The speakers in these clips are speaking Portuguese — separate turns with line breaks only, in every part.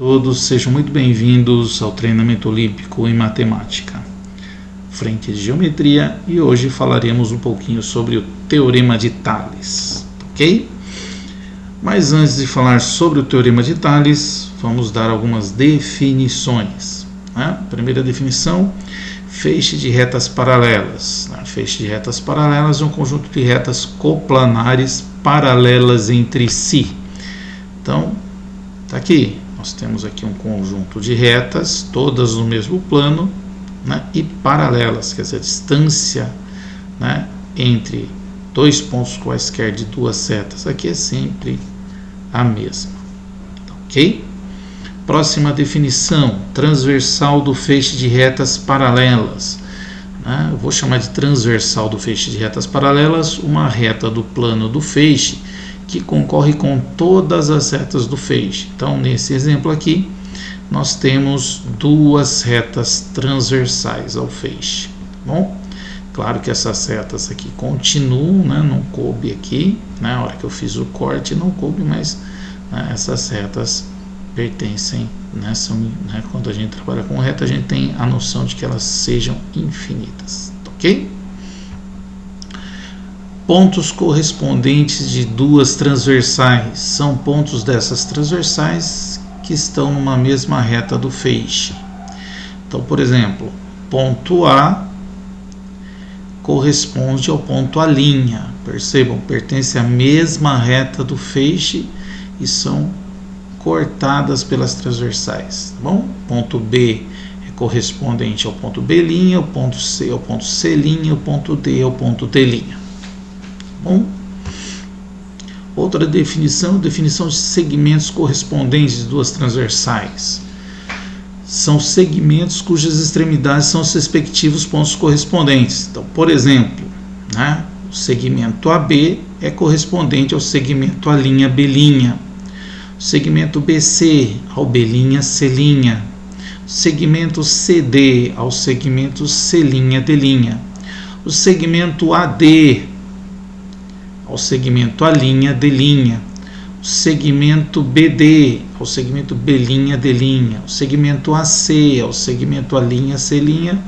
Todos sejam muito bem-vindos ao treinamento olímpico em matemática, frente de geometria, e hoje falaremos um pouquinho sobre o Teorema de Tales, ok? Mas antes de falar sobre o Teorema de Tales, vamos dar algumas definições, né? Primeira definição: feixe de retas paralelas. Feixe de retas paralelas é um conjunto de retas coplanares paralelas entre si. Então, está aqui. Nós temos aqui um conjunto de retas, todas no mesmo plano, né, e paralelas, quer dizer, a distância, né, entre dois pontos quaisquer de duas setas aqui é sempre a mesma. Ok? Próxima definição: transversal do feixe de retas paralelas. Né, eu vou chamar de transversal do feixe de retas paralelas uma reta do plano do feixe que concorre com todas as retas do feixe. Então, nesse exemplo aqui, nós temos duas retas transversais ao feixe. Bom, claro que essas retas aqui continuam, né? Não coube aqui, né? Na hora que eu fiz o corte não coube, mas né, essas retas pertencem, né? São, né? Quando a gente trabalha com reta, a gente tem a noção de que elas sejam infinitas, ok? Pontos correspondentes de duas transversais são pontos dessas transversais que estão numa mesma reta do feixe. Então, por exemplo, ponto A corresponde ao ponto A'. Percebam, pertence à mesma reta do feixe e são cortadas pelas transversais. Tá bom? Ponto B é correspondente ao ponto B', o ponto C ao ponto C', o ponto D ao ponto D'. Bom, outra definição de segmentos correspondentes de duas transversais. São segmentos cujas extremidades são os respectivos pontos correspondentes. Então, por exemplo, né, o segmento AB é correspondente ao segmento A'B', o segmento BC ao B'C', o segmento CD ao segmento C'D', o segmento AD ao segmento A'D', o segmento BD ao segmento B'D', o segmento AC ao segmento A'C',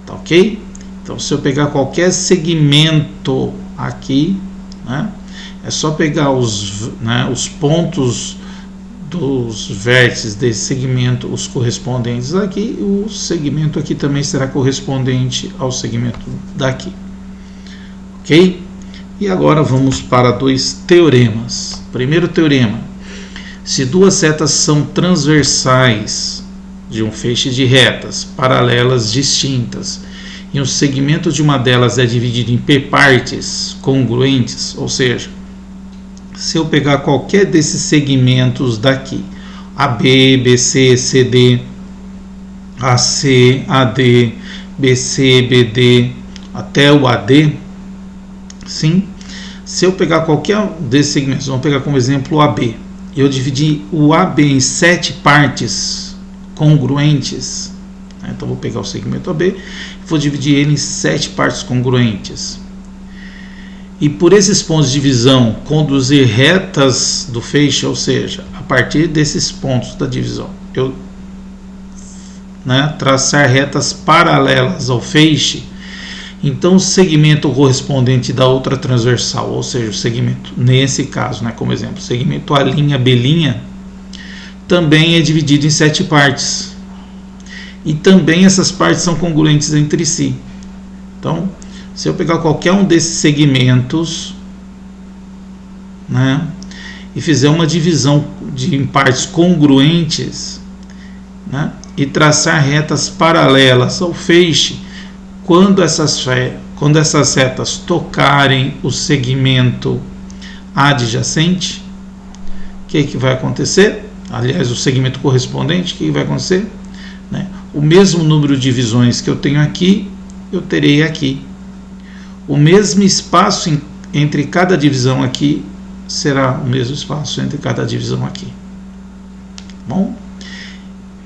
tá ok? Então, se eu pegar qualquer segmento aqui, né, é só pegar os pontos dos vértices desse segmento, os correspondentes aqui, o segmento aqui também será correspondente ao segmento daqui, ok? E agora vamos para dois teoremas. Primeiro teorema: se duas setas são transversais de um feixe de retas paralelas distintas e um segmento de uma delas é dividido em p partes congruentes, ou seja, se eu pegar qualquer desses segmentos daqui, AB, BC, CD, AC, AD, BC, BD, até o AD, sim, se eu pegar qualquer desses segmentos, vamos pegar como exemplo o AB, e eu dividir o AB em 7 partes congruentes, né? Então vou pegar o segmento AB e vou dividir ele em 7 partes congruentes, e por esses pontos de divisão conduzir retas do feixe, ou seja, a partir desses pontos da divisão eu, né, traçar retas paralelas ao feixe. Então, o segmento correspondente da outra transversal, ou seja, o segmento, nesse caso, né, como exemplo, o segmento A'B', também é dividido em 7 partes. E também essas partes são congruentes entre si. Então, se eu pegar qualquer um desses segmentos, né, e fizer uma divisão em partes congruentes, né, e traçar retas paralelas ao feixe, quando essas setas tocarem o segmento adjacente, o que vai acontecer? Aliás, o segmento correspondente, o que vai acontecer? Né? O mesmo número de divisões que eu tenho aqui, eu terei aqui. O mesmo espaço entre cada divisão aqui será o mesmo espaço entre cada divisão aqui. Bom,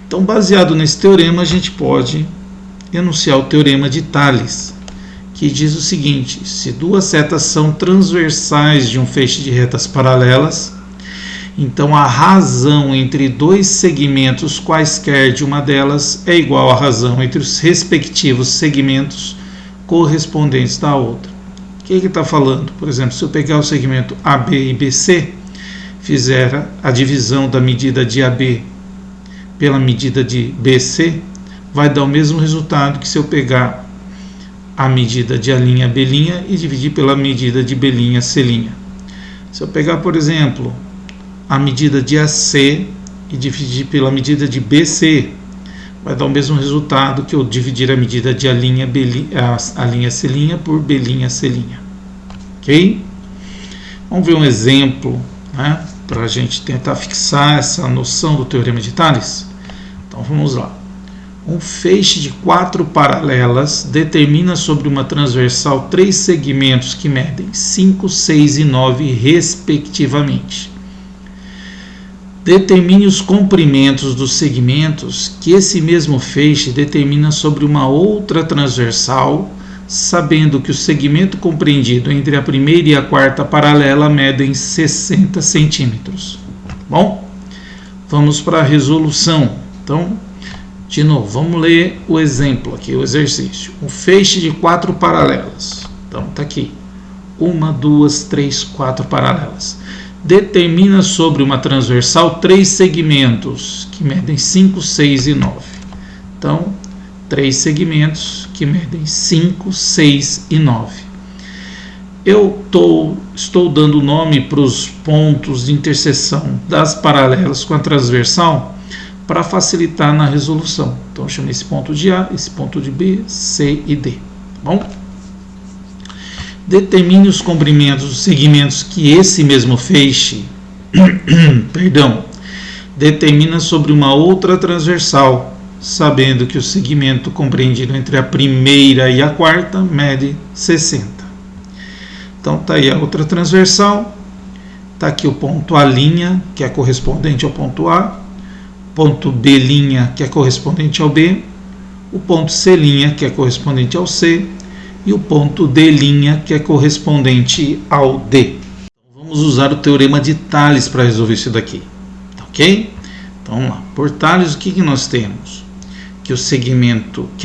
então, baseado nesse teorema, a gente pode enunciar o Teorema de Tales, que diz o seguinte: se duas setas são transversais de um feixe de retas paralelas Então a razão entre dois segmentos quaisquer de uma delas é igual à razão entre os respectivos segmentos correspondentes da outra. O que ele está falando? Por exemplo, se eu pegar o segmento AB e BC, fizer a divisão da medida de AB pela medida de BC, vai dar o mesmo resultado que se eu pegar a medida de A', B' e dividir pela medida de B', C'. Se eu pegar, por exemplo, a medida de AC e dividir pela medida de BC, vai dar o mesmo resultado que eu dividir a medida de A', C' por B', C'. Ok? Vamos ver um exemplo, né, para a gente tentar fixar essa noção do Teorema de Tales? Então vamos lá. Um feixe de 4 paralelas determina sobre uma transversal 3 segmentos que medem 5, 6 e 9 respectivamente. Determine os comprimentos dos segmentos que esse mesmo feixe determina sobre uma outra transversal, sabendo que o segmento compreendido entre a primeira e a quarta paralela medem 60 centímetros. Bom, vamos para a resolução. Então, de novo, vamos ler o exemplo aqui, o exercício. Um feixe de 4 paralelas. Então, está aqui. 1, 2, 3, 4 paralelas. Determina sobre uma transversal 3 segmentos que medem 5, 6 e 9. Então, 3 segmentos que medem 5, 6 e 9. Eu estou dando nome para os pontos de interseção das paralelas com a transversal para facilitar na resolução. Então, eu chamei esse ponto de A, esse ponto de B, C e D. Tá bom? Determine os comprimentos dos segmentos que esse mesmo feixe determina sobre uma outra transversal, sabendo que o segmento compreendido entre a primeira e a quarta mede 60. Então, está aí a outra transversal. Está aqui o ponto A', que é correspondente ao ponto A. Ponto B', que é correspondente ao B, o ponto C', que é correspondente ao C, e o ponto D', que é correspondente ao D. Vamos usar o Teorema de Tales para resolver isso daqui, ok? Então vamos lá. Por Tales, o que nós temos? Que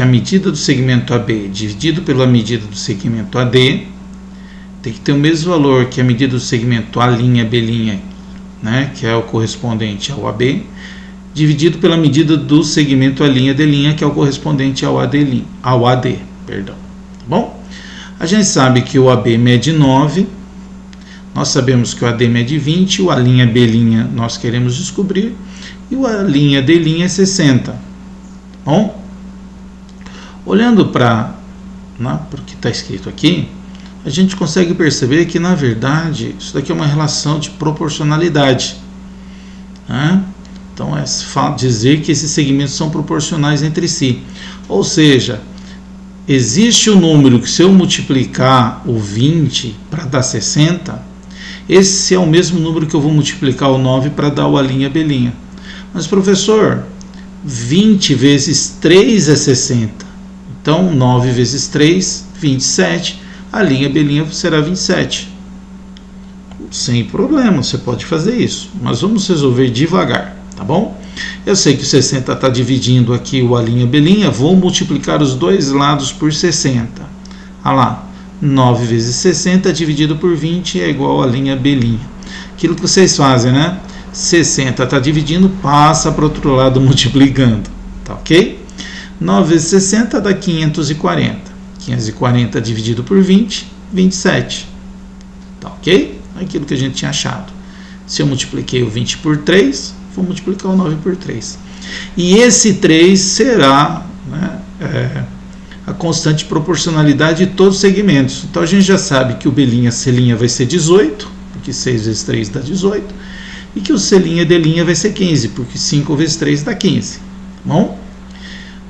a medida do segmento AB dividido pela medida do segmento AD tem que ter o mesmo valor que a medida do segmento A', B', né, que é o correspondente ao AB, dividido pela medida do segmento A', D', que é o correspondente ao AD. Tá bom? A gente sabe que o AB mede 9, nós sabemos que o AD mede 20, o A', B' nós queremos descobrir, e o A', D' é 60. Tá bom? Olhando para o que está escrito aqui, a gente consegue perceber que, na verdade, isso daqui é uma relação de proporcionalidade, né? Então, é dizer que esses segmentos são proporcionais entre si. Ou seja, existe um número que, se eu multiplicar o 20 para dar 60, esse é o mesmo número que eu vou multiplicar o 9 para dar o A', B'. Mas, professor, 20 vezes 3 é 60. Então, 9 vezes 3, 27. A' B' será 27. Sem problema, você pode fazer isso. Mas vamos resolver devagar. Tá bom? Eu sei que o 60 está dividindo aqui o A', B', vou multiplicar os dois lados por 60. Olha lá, 9 vezes 60 dividido por 20 é igual a A', B'. Aquilo que vocês fazem, né? 60 está dividindo, passa para o outro lado multiplicando. Tá ok? 9 vezes 60 dá 540. 540 dividido por 20, 27. Tá ok? Aquilo que a gente tinha achado. Se eu multipliquei o 20 por 3... vou multiplicar o 9 por 3. E esse 3 será, né, a constante de proporcionalidade de todos os segmentos. Então a gente já sabe que o B', C' vai ser 18, porque 6 vezes 3 dá 18, e que o C', D' vai ser 15, porque 5 vezes 3 dá 15. Tá bom?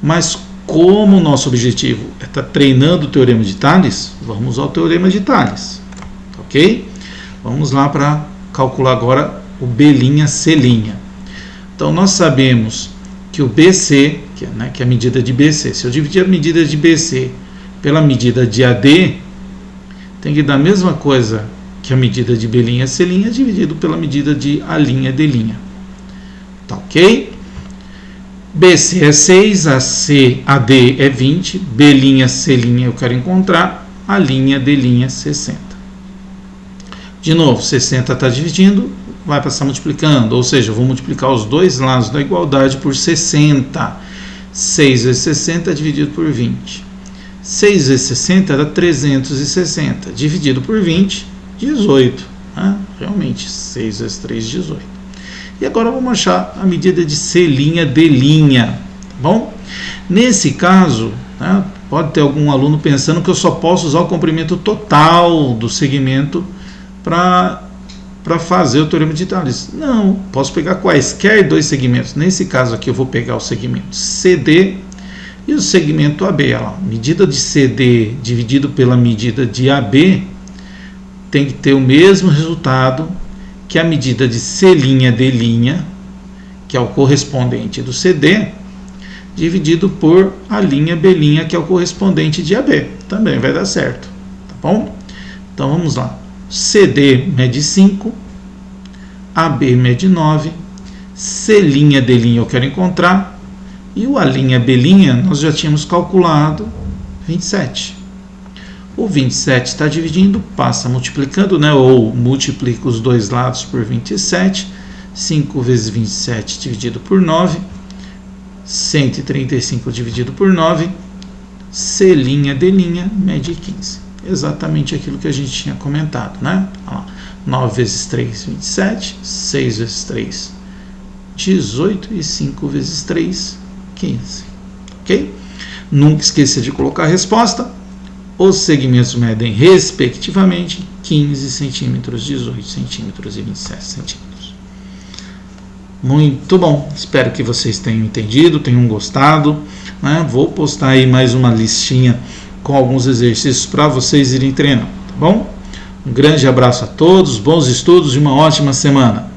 Mas como o nosso objetivo é estar treinando o Teorema de Tales, vamos usar o Teorema de Tales. Ok? Vamos lá para calcular agora o B', C'. Então, nós sabemos que o BC, que é a medida de BC, se eu dividir a medida de BC pela medida de AD, tem que dar a mesma coisa que é a medida de B' C', dividido pela medida de A'D'. Tá ok? BC é 6, AD é 20, B', C' eu quero encontrar, A'D' 60. De novo, 60 está dividindo, vai passar multiplicando, ou seja, eu vou multiplicar os dois lados da igualdade por 60. 6 vezes 60 dividido por 20. 6 vezes 60 dá 360, dividido por 20, 18. Realmente, 6 vezes 3, 18. E agora vamos achar a medida de C'D', tá bom? Nesse caso, pode ter algum aluno pensando que eu só posso usar o comprimento total do segmento para fazer o teorema de Tales. Não, posso pegar quaisquer dois segmentos. Nesse caso aqui eu vou pegar o segmento CD e o segmento AB. Ó, medida de CD dividido pela medida de AB tem que ter o mesmo resultado que a medida de C'D', que é o correspondente do CD, dividido por A'B', que é o correspondente de AB. Também vai dar certo, tá bom? Então vamos lá. CD mede 5, AB mede 9, C'D' eu quero encontrar, e o A'B' nós já tínhamos calculado 27. O 27 está dividindo, passa multiplicando, ou multiplica os dois lados por 27. 5 vezes 27 dividido por 9, 135 dividido por 9, C'D' mede 15. Exatamente aquilo que a gente tinha comentado, né? 9 vezes 3, 27, 6 vezes 3, 18 e 5 vezes 3, 15. Ok? Nunca esqueça de colocar a resposta. Os segmentos medem, respectivamente, 15 centímetros, 18 centímetros e 27 centímetros. Muito bom. Espero que vocês tenham entendido, tenham gostado. Vou postar aí mais uma listinha com alguns exercícios para vocês irem treinando, tá bom? Um grande abraço a todos, bons estudos e uma ótima semana.